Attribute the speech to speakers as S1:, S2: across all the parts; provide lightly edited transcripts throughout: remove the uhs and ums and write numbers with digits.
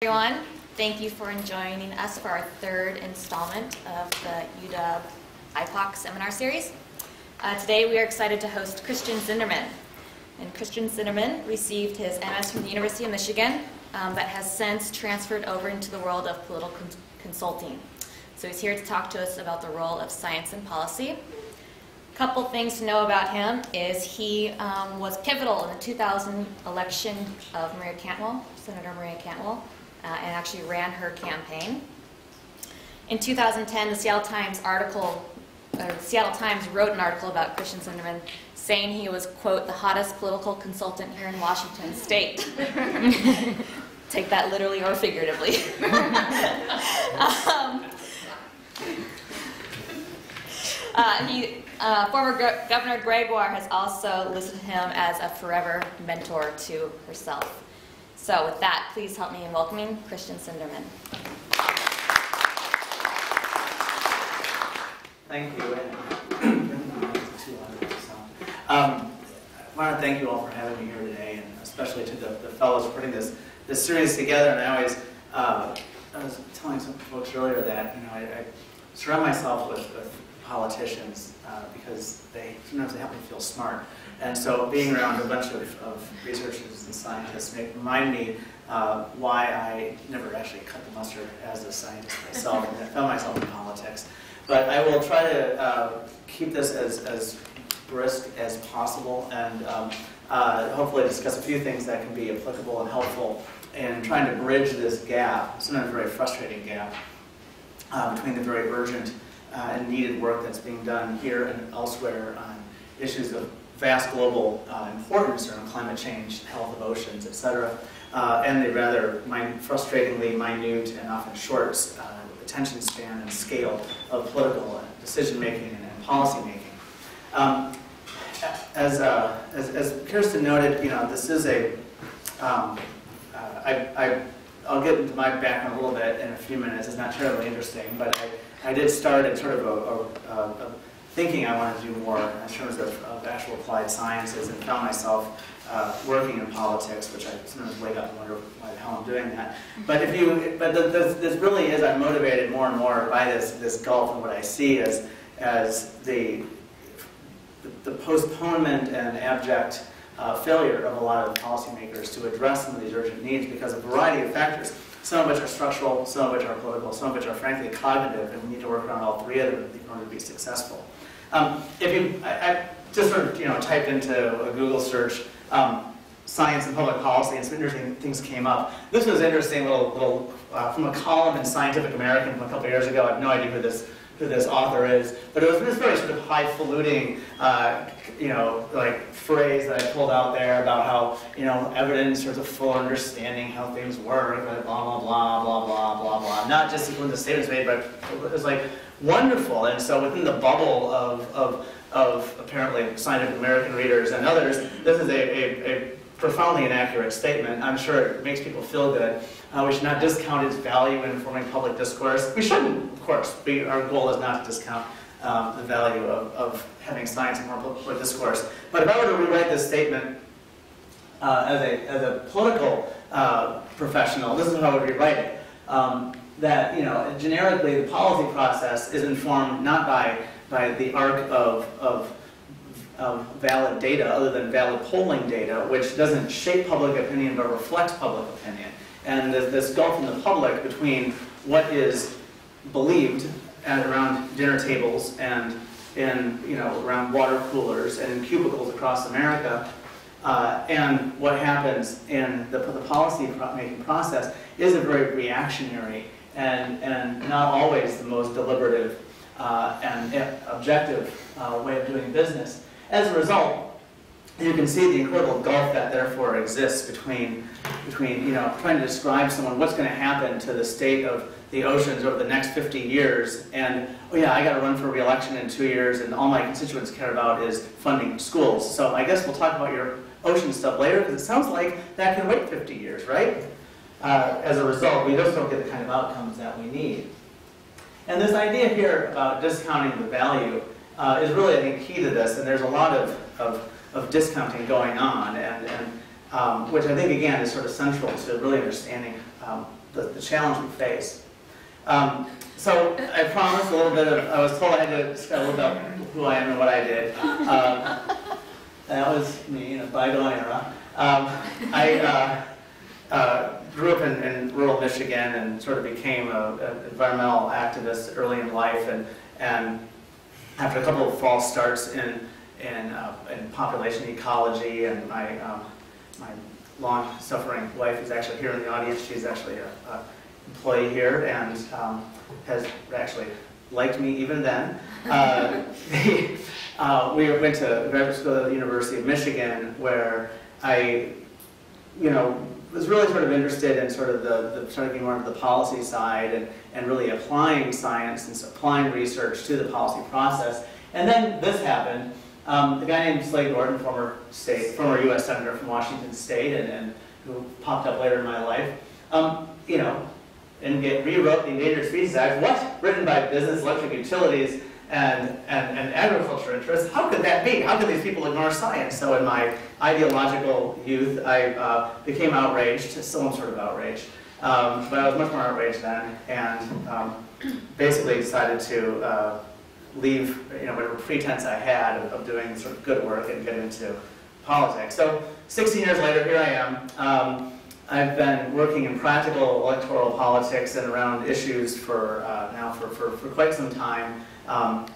S1: Everyone, thank you for joining us for our third installment of the UW IPOC seminar series. Today we are excited to host Christian Sinderman. And Christian Sinderman received his MS from the University of Michigan, but has since transferred over into the world of political consulting. So he's here to talk to us about the role of science and policy. A couple things to know about him is he was pivotal in the 2000 election of Maria Cantwell, Senator Maria Cantwell, and actually ran her campaign. In 2010, the Seattle Times wrote an article about Christian Sinderman, saying he was, quote, the hottest political consultant here in Washington State. Take that literally or figuratively. Former Governor Gregoire has also listed him as a forever mentor to herself. So with that, please help me in welcoming Christian Sinderman.
S2: Thank you. I want to thank you all for having me here today, and especially to the fellows putting this series together. And I was telling some folks earlier that I surround myself with politicians because sometimes they help me feel smart. And so being around a bunch of researchers and scientists remind me why I never actually cut the mustard as a scientist myself, and I found myself in politics. But I will try to keep this as brisk as possible, and hopefully discuss a few things that can be applicable and helpful in trying to bridge this gap, sometimes a very frustrating gap, between the very urgent and needed work that's being done here and elsewhere on issues of vast global importance around climate change, health of oceans, etc., and the rather frustratingly minute and often short attention span and scale of political decision-making and policy-making. As Kirsten noted, this is I'll get into my background a little bit in a few minutes. It's not terribly interesting, but I did start in sort of a thinking I wanted to do more in terms of actual applied sciences, and found myself working in politics, which I sometimes wake up and wonder why the hell I'm doing that. But this really is, I'm motivated more and more by this gulf and what I see as the postponement and abject failure of a lot of policymakers to address some of these urgent needs because of a variety of factors, some of which are structural, some of which are political, some of which are frankly cognitive, and we need to work around all three of them in order to be successful. I just sort of typed into a Google search science and public policy, and some interesting things came up. This was interesting little from a column in Scientific American from a couple years ago. I have no idea who this author is, but it was this very sort of highfalutin, like phrase that I pulled out there about how evidence or the full understanding how things work, blah blah blah blah blah blah blah. Not just when the statements made, but it was like wonderful. And so within the bubble of apparently Scientific American readers and others, this is a profoundly inaccurate statement. I'm sure it makes people feel good. We should not discount its value in informing public discourse. We shouldn't, of course. Our goal is not to discount the value of having science in public discourse. But if I were to rewrite this statement as a political professional, this is how I would rewrite it. That generically the policy process is informed not by the arc of valid data, other than valid polling data, which doesn't shape public opinion but reflects public opinion. And this gulf in the public between what is believed around dinner tables and around water coolers and in cubicles across America, and what happens in the policy making process is a very reactionary and not always the most deliberative and objective way of doing business. As a result, you can see the incredible gulf that therefore exists between trying to describe someone what's going to happen to the state of the oceans over the next 50 years, and oh yeah, I got to run for re-election in 2 years, and all my constituents care about is funding schools. So I guess we'll talk about your ocean stuff later, because it sounds like that can wait 50 years, right? As a result, we just don't get the kind of outcomes that we need. And this idea here about discounting the value is really, I think, key to this, and there's a lot of discounting going on, and which I think, again, is sort of central to really understanding the challenge we face. So I promised a little bit of, I was told I had to describe a little about who I am and what I did. That was me in a bygone era. I grew up in rural Michigan and sort of became an environmental activist early in life, and after a couple of false starts in population ecology, and my long-suffering wife is actually here in the audience. She's actually an employee here and has actually liked me even then. We went to graduate school at the University of Michigan, where I, was really sort of interested in sort of trying to get more into the policy side and really applying science and applying research to the policy process. And then this happened. A guy named Slade Gorton, former U.S. Senator from Washington State, and who popped up later in my life, and rewrote the Endangered Species Act. What? Written by business, electric utilities, and agriculture interests. How could that be? How could these people ignore science? So in my ideological youth, I became outraged, still am sort of outraged, but I was much more outraged then, and basically decided to leave whatever pretense I had of doing sort of good work and get into politics. So 16 years later, here I am. I've been working in practical electoral politics and around issues for quite some time. Moved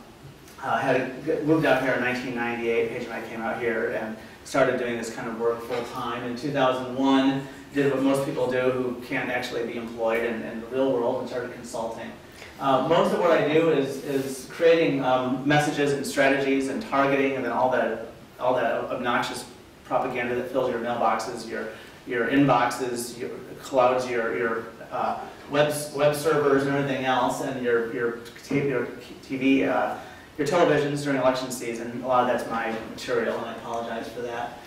S2: out here in 1998. Paige and I came out here and started doing this kind of work full time. In 2001, did what most people do who can't actually be employed in the real world, and started consulting. Most of what I do is creating messages and strategies and targeting, and then all that obnoxious propaganda that fills your mailboxes, your inboxes, your clouds, your web servers, and everything else, and your TV, your televisions during election season. A lot of that's my material, and I apologize for that.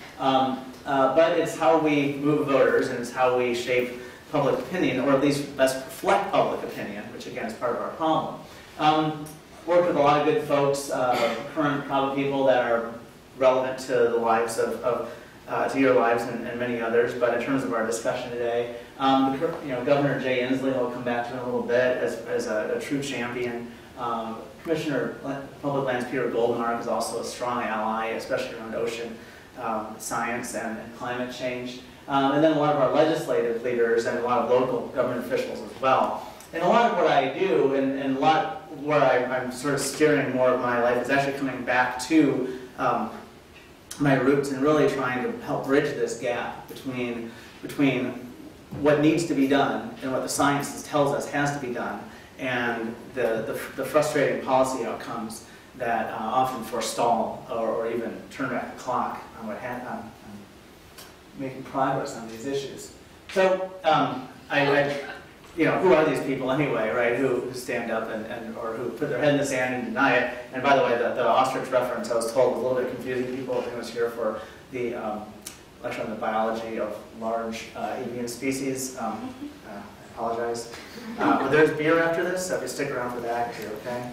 S2: But it's how we move voters, and it's how we shape public opinion, or at least best reflect public opinion, which again is part of our problem. Worked with a lot of good folks, current crowd of people that are relevant to the lives to your lives and many others. But in terms of our discussion today, Governor Jay Inslee, I'll come back to in a little bit, as a true champion. Commissioner of Public Lands Peter Goldmark is also a strong ally, especially around ocean science and climate change. And then a lot of our legislative leaders and a lot of local government officials as well. And a lot of what I do, and a lot where I'm sort of steering more of my life, is actually coming back to my roots and really trying to help bridge this gap between what needs to be done and what the science tells us has to be done, and the frustrating policy outcomes that often forestall or even turn back the clock on making progress on these issues. So who are these people anyway, right? Who stand up or who put their head in the sand and deny it? And by the way, the ostrich reference I was told was a little bit confusing people. I think I was here for the lecture on the biology of large avian species. I apologize. But there's beer after this, so if you stick around for that, you're okay.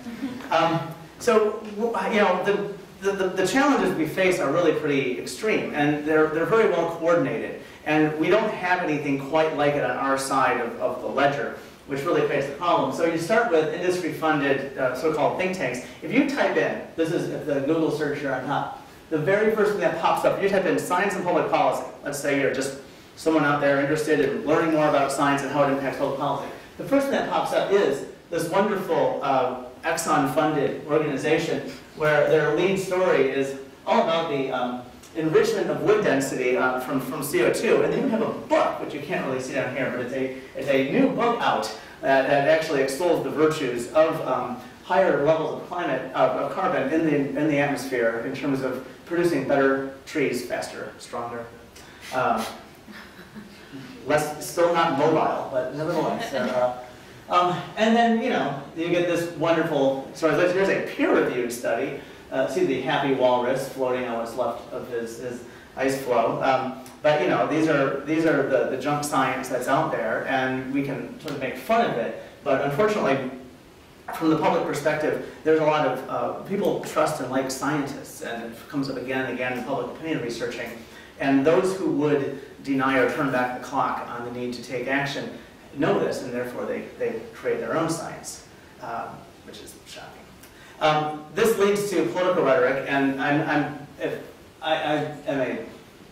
S2: The challenges we face are really pretty extreme, and they're very well coordinated. And we don't have anything quite like it on our side of the ledger, which really creates the problem. So you start with industry-funded so-called think tanks. If you type in, this is the Google search here on top, the very first thing that pops up, you type in science and public policy. Let's say you're just someone out there interested in learning more about science and how it impacts public policy. The first thing that pops up is this wonderful Exxon-funded organization where their lead story is all about the enrichment of wood density from CO2. And they even have a book, which you can't really see down here, but it's a new book out that actually extols the virtues of higher levels of carbon in the atmosphere in terms of producing better trees faster, stronger. Still not mobile, but nevertheless. And then, you get this wonderful, here's a peer-reviewed study. See the happy walrus floating on what's left of his ice flow. But these are the junk science that's out there, and we can sort of make fun of it. But unfortunately, from the public perspective, there's a lot of people trust and like scientists, and it comes up again and again in public opinion researching. And those who would deny or turn back the clock on the need to take action know this, and therefore they create their own science, which is shocking. This leads to political rhetoric, and I am a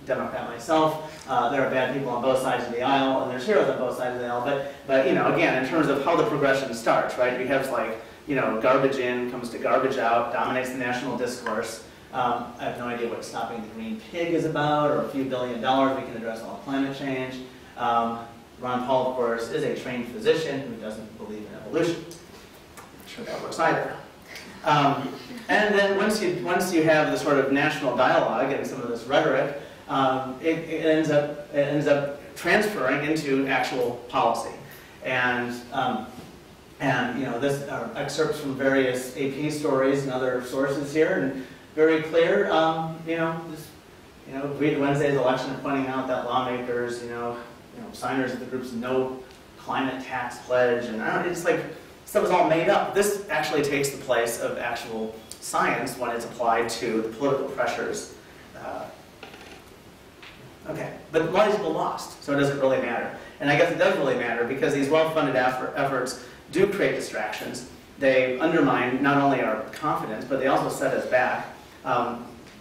S2: Democrat myself. There are bad people on both sides of the aisle, and there's heroes on both sides of the aisle. But you know, again, in terms of how the progression starts, right? You have like, you know, garbage in comes to garbage out, dominates the national discourse. I have no idea what stopping the green pig is about, or a few $1 billion we can address all climate change. Ron Paul, of course, is a trained physician who doesn't believe in evolution. I'm not sure that works either. And then once you have the sort of national dialogue and some of this rhetoric, it ends up transferring into actual policy. And you know, this are excerpts from various AP stories and other sources here, and very clear. Read Wednesday's election pointing out that lawmakers, signers of the group's no climate tax pledge, and it's like stuff is all made up. This actually takes the place of actual science when it's applied to the political pressures. Okay, but a lot of people lost, so it doesn't really matter. And I guess it does really matter because these well-funded efforts do create distractions. They undermine not only our confidence, but they also set us back.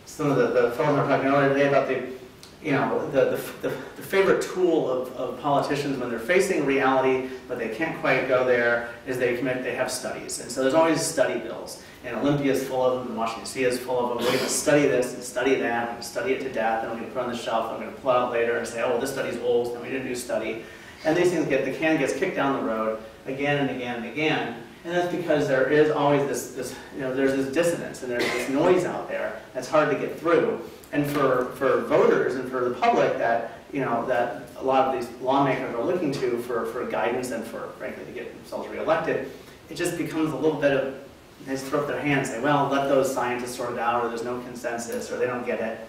S2: Some of the fellows were talking earlier today about the favorite tool of politicians when they're facing reality, but they can't quite go there, is they have studies. And so there's always study bills. And Olympia is full of them, and Washington D.C. is full of them. We're going to study this and study that, we're going to study it to death, and we're going to put it on the shelf, and we're going to pull it out later and say, oh, well, this study's old, and we didn't do study. And these things the can gets kicked down the road again and again and again. And that's because there is always there's this dissonance, and there's this noise out there that's hard to get through. And for voters and for the public that a lot of these lawmakers are looking to for guidance and for, frankly, to get themselves reelected, it just becomes a little bit of, they just throw up their hands and say, well, let those scientists sort it out, or there's no consensus, or they don't get it,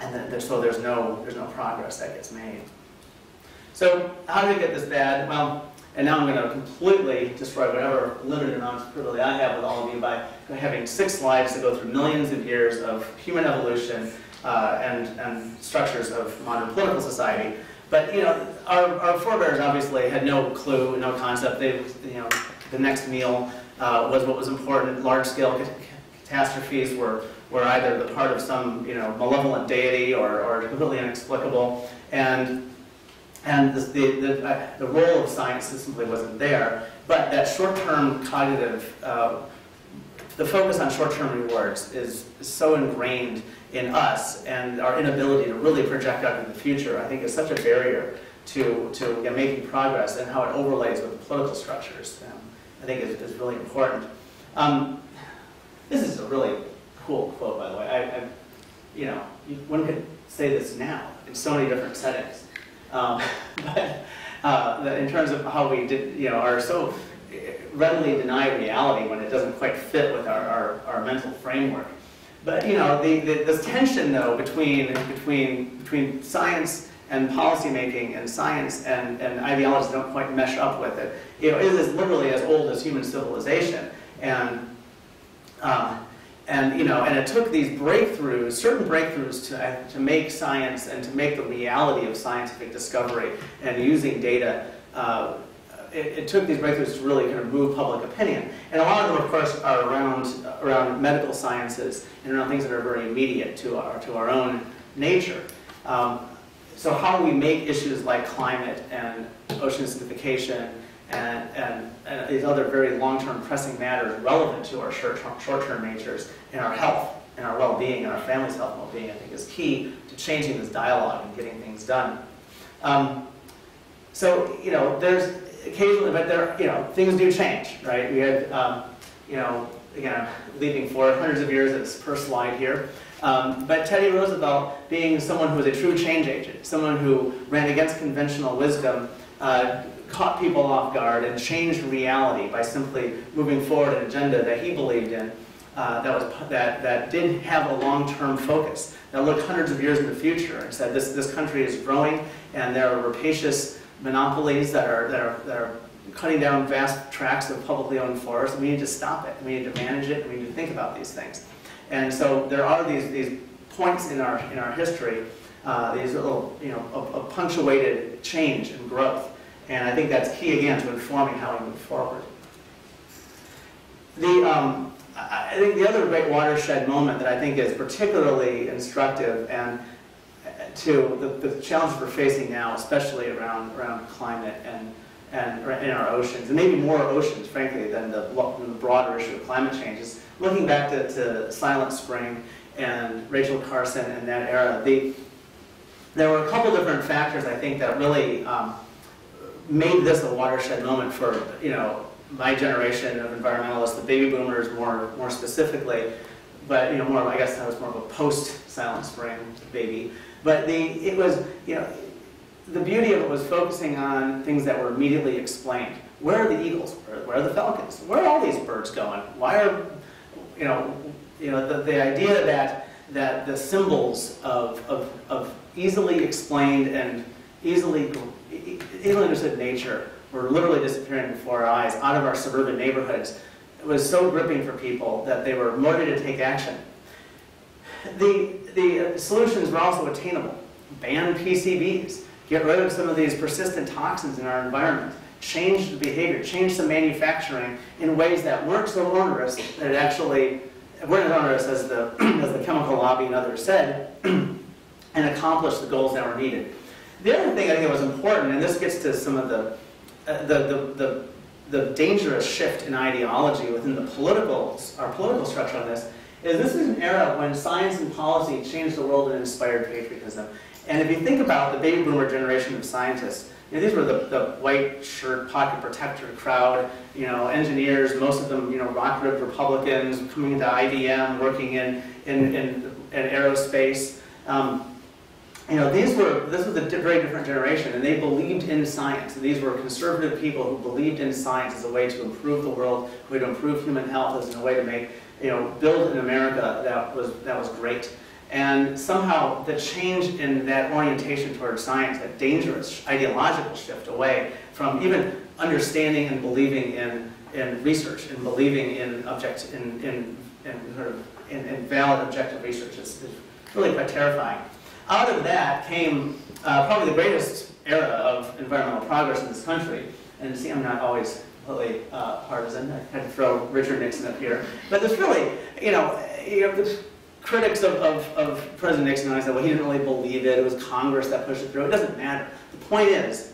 S2: and so there's no progress that gets made. So how did it get this bad? Well, and now I'm going to completely destroy whatever limited amounts of privilege I have with all of you by having 6 slides to go through millions of years of human evolution and structures of modern political society. But our forebears obviously had no clue, no concept. The next meal was what was important. Large-scale catastrophes were either the part of some malevolent deity or completely inexplicable. And the role of science simply wasn't there. But that short-term cognitive, the focus on short-term rewards is so ingrained in us, and our inability to really project out into the future, I think, is such a barrier to making progress, and how it overlays with the political structures, I think is really important. This is a really cool quote, by the way. One could say this now in so many different settings. But in terms of how we are so readily deny reality when it doesn't quite fit with our mental framework. But this tension though between science and policymaking and science and ideologies don't quite mesh up with it. It is literally as old as human civilization, and it took these breakthroughs, certain breakthroughs, to make science and to make the reality of scientific discovery and using data. It took these breakthroughs to really kind of move public opinion. And a lot of them, of course, are around medical sciences and around things that are very immediate to our own nature. So how we make issues like climate and ocean acidification and these other very long-term pressing matters relevant to our short-term natures and our health and our well-being and our family's health and well-being, I think, is key to changing this dialogue and getting things done. So there's occasionally, but things do change, right? We had, again, I'm leaping forward hundreds of years at this per slide here. But Teddy Roosevelt, being someone who was a true change agent, someone who ran against conventional wisdom, caught people off guard and changed reality by simply moving forward an agenda that he believed in, that did have a long-term focus, that looked hundreds of years in the future and said this country is growing and there are rapacious monopolies that are cutting down vast tracts of publicly owned forests, and we need to stop it. We need to manage it. We need to think about these things. And so there are these points in our history, these little of punctuated change and growth. And I think that's key, again, to informing how we move forward. I think the other great watershed moment that I think is particularly instructive and to the challenges we're facing now, especially around climate and in our oceans, and maybe more oceans, frankly, than the broader issue of climate change, is looking back to Silent Spring and Rachel Carson and that era. There were a couple different factors, I think, that really made this a watershed moment for, my generation of environmentalists, the baby boomers more specifically, but more, I guess I was more of a post-Silent Spring baby. But it was, the beauty of it was focusing on things that were immediately explained. Where are the eagles? Where are the falcons? Where are all these birds going? Why are, the idea that the symbols of easily explained and easily understood nature were literally disappearing before our eyes out of our suburban neighborhoods. It was so gripping for people that they were motivated to take action. The solutions were also attainable. Ban PCBs. Get rid of some of these persistent toxins in our environment. Change the behavior. Change the manufacturing in ways that weren't so onerous that it actually weren't as onerous as the chemical lobby and others said, and accomplish the goals that were needed. The other thing I think that was important, and this gets to some of the dangerous shift in ideology within our political structure on this is an era when science and policy changed the world and inspired patriotism. And if you think about the baby boomer generation of scientists, these were the white shirt, pocket protector crowd, engineers, most of them, rock-ribbed Republicans coming into IBM, working in aerospace. This was a very different generation, and they believed in science. And these were conservative people who believed in science as a way to improve the world, a way to improve human health, as a way to make, build an America that was great. And somehow the change in that orientation towards science, that dangerous ideological shift away from even understanding and believing in research and believing in valid objective research is really quite terrifying. Out of that came probably the greatest era of environmental progress in this country. And see, I'm not always completely partisan. I had to throw Richard Nixon up here. But there's really, the critics of President Nixon always said, well, he didn't really believe it. It was Congress that pushed it through. It doesn't matter. The point is,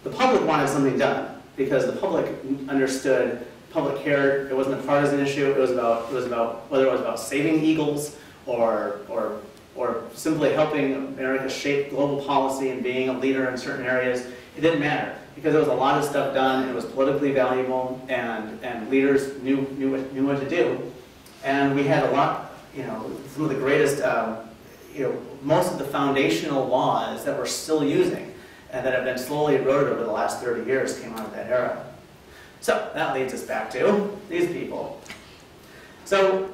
S2: the public wanted something done because the public understood, public cared. It wasn't a partisan issue. It was about whether it was about saving eagles or simply helping America shape global policy and being a leader in certain areas. It didn't matter because there was a lot of stuff done, and it was politically valuable, and leaders knew what to do. And we had a lot, some of the greatest, most of the foundational laws that we're still using and that have been slowly eroded over the last 30 years came out of that era. So that leads us back to these people. So,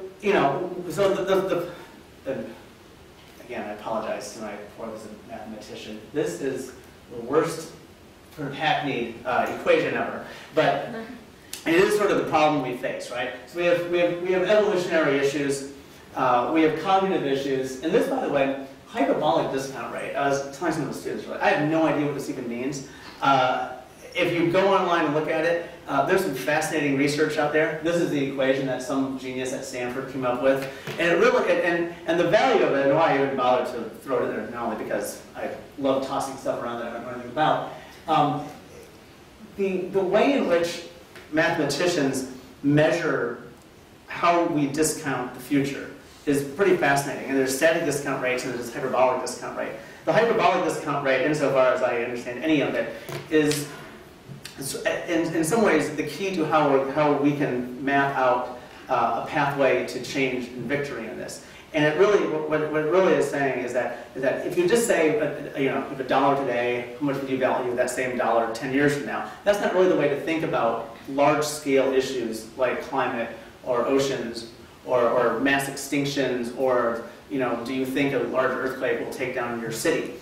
S2: again, I apologize to my as a mathematician. This is the worst sort of hackneyed equation ever, but it is sort of the problem we face, right? So we have evolutionary issues, we have cognitive issues, and this, by the way, hyperbolic discount rate. I was telling some of the students, I have no idea what this even means. If you go online and look at it, there's some fascinating research out there. This is the equation that some genius at Stanford came up with, and it really and the value of it, and why I even bothered to throw it in there, not only because I love tossing stuff around that I don't know anything about. The way in which mathematicians measure how we discount the future is pretty fascinating. And there's static discount rates and there's hyperbolic discount rate. The hyperbolic discount rate, insofar as I understand any of it, is in some ways the key to how we can map out a pathway to change and victory in this. And it really, what it really is saying is that if you just say, if $1 today, how much would you value that same dollar 10 years from now? That's not really the way to think about large-scale issues like climate or oceans or mass extinctions or, do you think a large earthquake will take down your city?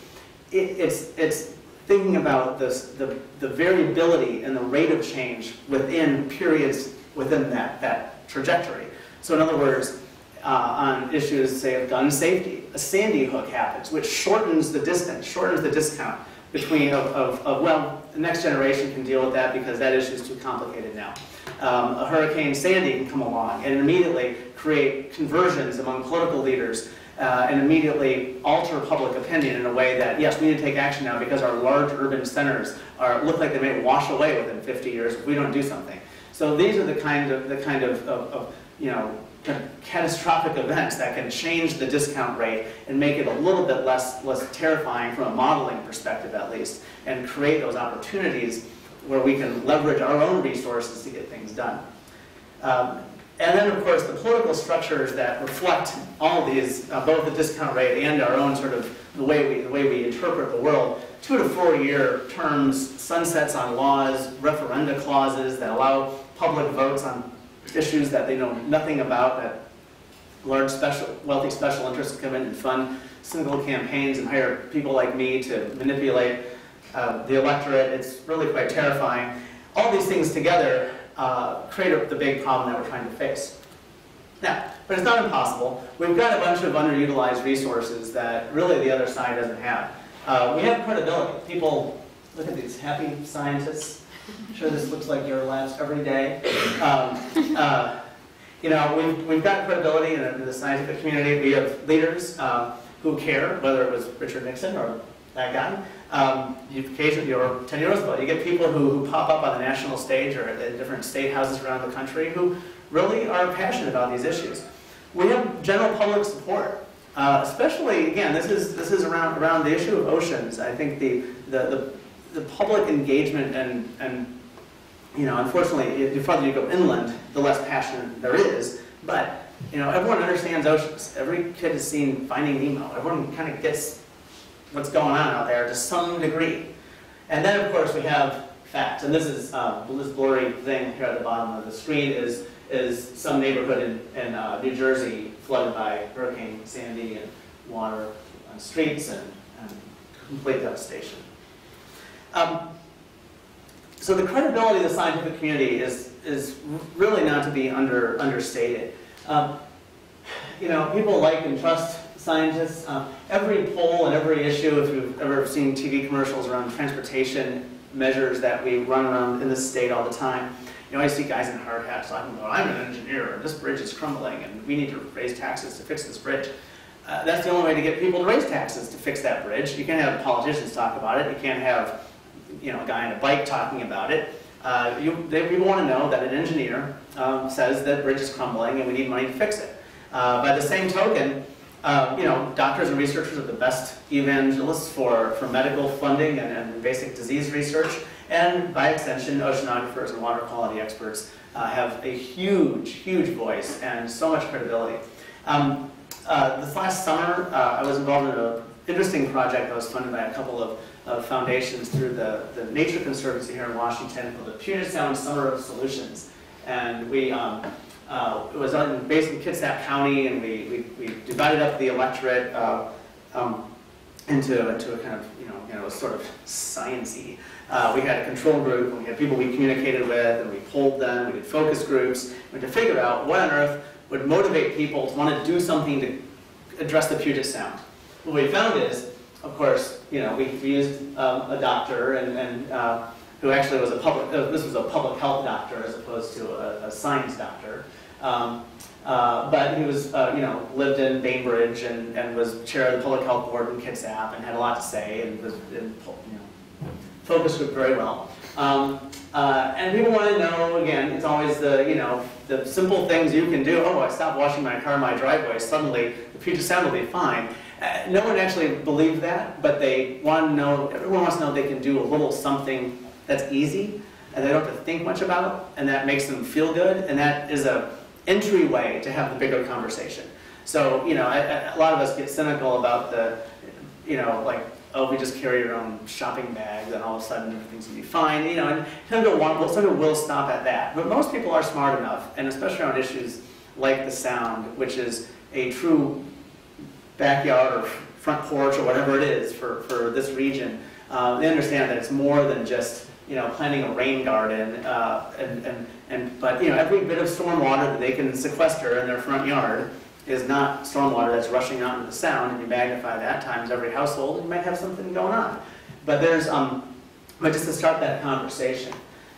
S2: It's thinking about the variability and the rate of change within periods within that trajectory. So in other words, on issues, say, of gun safety, a Sandy Hook happens, which shortens the distance, shortens the discount well, the next generation can deal with that because that issue is too complicated now. A Hurricane Sandy can come along and immediately create conversions among political leaders and immediately alter public opinion in a way that, yes, we need to take action now because our large urban centers look like they may wash away within 50 years if we don't do something. So these are the kind of catastrophic events that can change the discount rate and make it a little bit less terrifying from a modeling perspective at least, and create those opportunities where we can leverage our own resources to get things done. And then, of course, the political structures that reflect all of these, both the discount rate and our own sort of the way we interpret the world. 2 to 4 year terms, sunsets on laws, referenda clauses that allow public votes on issues that they know nothing about, that large wealthy special interests come in and fund single campaigns and hire people like me to manipulate the electorate. It's really quite terrifying. All these things together create the big problem that we're trying to face. Now, but it's not impossible. We've got a bunch of underutilized resources that really the other side doesn't have. We have credibility. People, look at these happy scientists. I'm sure this looks like your labs every day. We've got credibility in the scientific community. We have leaders who care, whether it was Richard Nixon or that guy. Occasionally, or 10 years ago, you get people who pop up on the national stage or in different state houses around the country who really are passionate about these issues. We have general public support, especially, again, this is around the issue of oceans. I think the public engagement and unfortunately, the farther you go inland, the less passion there is. But everyone understands oceans. Every kid has seen Finding Nemo. Everyone kind of gets what's going on out there to some degree. And then, of course, we have facts. And this is this blurry thing here at the bottom of the screen is some neighborhood in New Jersey flooded by Hurricane Sandy and water on streets and complete devastation. So the credibility of the scientific community is really not to be understated. People like and trust scientists. Every poll and every issue, if you've ever seen TV commercials around transportation measures that we run around in this state all the time, I see guys in hard hats talking about, I'm an engineer, and this bridge is crumbling, and we need to raise taxes to fix this bridge. That's the only way to get people to raise taxes to fix that bridge. You can't have politicians talk about it. You can't have a guy on a bike talking about it. People want to know that an engineer says that bridge is crumbling and we need money to fix it. By the same token, doctors and researchers are the best evangelists for medical funding and basic disease research. And by extension, oceanographers and water quality experts have a huge, huge voice and so much credibility. This last summer, I was involved in an interesting project that was funded by a couple of foundations through the Nature Conservancy here in Washington called the Puget Sound Summer of Solutions. And we, it was based in Kitsap County, and we divided up the electorate into a kind of, a sort of science-y. We had a control group, and we had people we communicated with, and we polled them, we did focus groups, to figure out what on earth would motivate people to want to do something to address the Puget Sound. What we found is, of course, we used a doctor who actually was this was a public health doctor as opposed to a science doctor. But he was, lived in Bainbridge and was chair of the public health board in Kitsap and had a lot to say and was in, focus group very well. And people want to know, again, it's always the simple things you can do. Oh, I stopped washing my car in my driveway, suddenly the Puget Sound will be fine. No one actually believed that, but they want to know, everyone wants to know they can do a little something that's easy and they don't have to think much about, and that makes them feel good, and that is an entryway to have the bigger conversation. So, a lot of us get cynical about the, oh, we just carry your own shopping bags and all of a sudden everything's going to be fine, and some people will stop at that. But most people are smart enough, and especially on issues like the sound, which is a true backyard or front porch or whatever it is for this region, they understand that it's more than just planting a rain garden, but every bit of storm water that they can sequester in their front yard is not storm water that's rushing out into the sound, and you magnify that times every household, and you might have something going on. But there's, but just to start that conversation.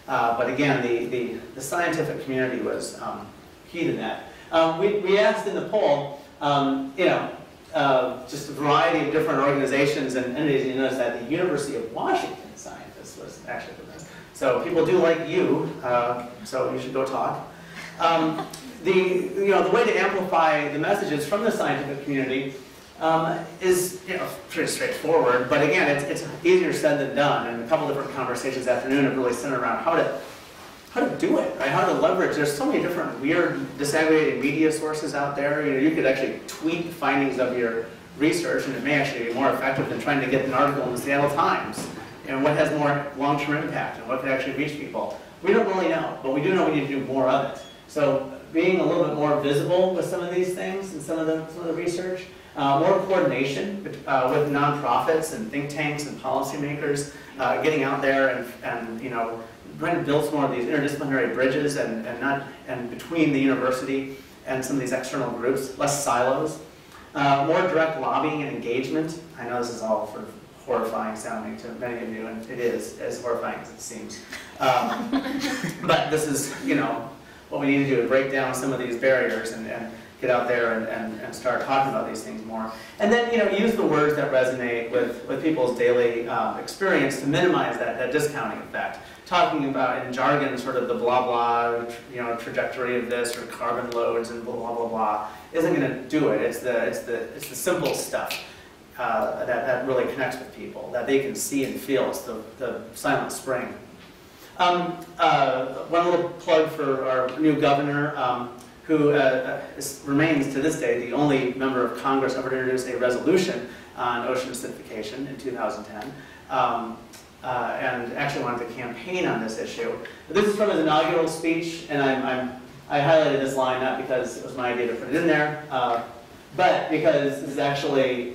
S2: But again, the scientific community was key to that. We asked in the poll, just a variety of different organizations and entities, and you notice that the University of Washington scientist was actually doing this. So people do like you, so you should go talk. The way to amplify the messages from the scientific community is pretty straightforward, but again, it's easier said than done. And a couple different conversations this afternoon have really centered around how to do it, right? How to leverage. There's so many different weird disaggregated media sources out there. You could actually tweet findings of your research, and it may actually be more effective than trying to get an article in the Seattle Times. And what has more long-term impact and what could actually reach people? We don't really know, but we do know we need to do more of it. So being a little bit more visible with some of these things and some of the research, more coordination with nonprofits and think tanks and policymakers, getting out there and trying to build some more of these interdisciplinary bridges and between the university and some of these external groups, less silos, more direct lobbying and engagement. I know this is all sort of horrifying sounding to many of you, and it is as horrifying as it seems. But this is, what we need to do to break down some of these barriers and get out there and start talking about these things more. And then, use the words that resonate with people's daily experience to minimize that discounting effect. Talking about, in jargon, sort of the blah blah, trajectory of this, or carbon loads and blah blah blah blah, isn't going to do it. It's the simple stuff that really connects with people, that they can see and feel. It's the silent spring. One little plug for our new governor, who remains to this day the only member of Congress ever to introduce a resolution on ocean acidification in 2010, and actually wanted to campaign on this issue. But this is from his inaugural speech, and I highlighted this line not because it was my idea to put it in there, but because this is actually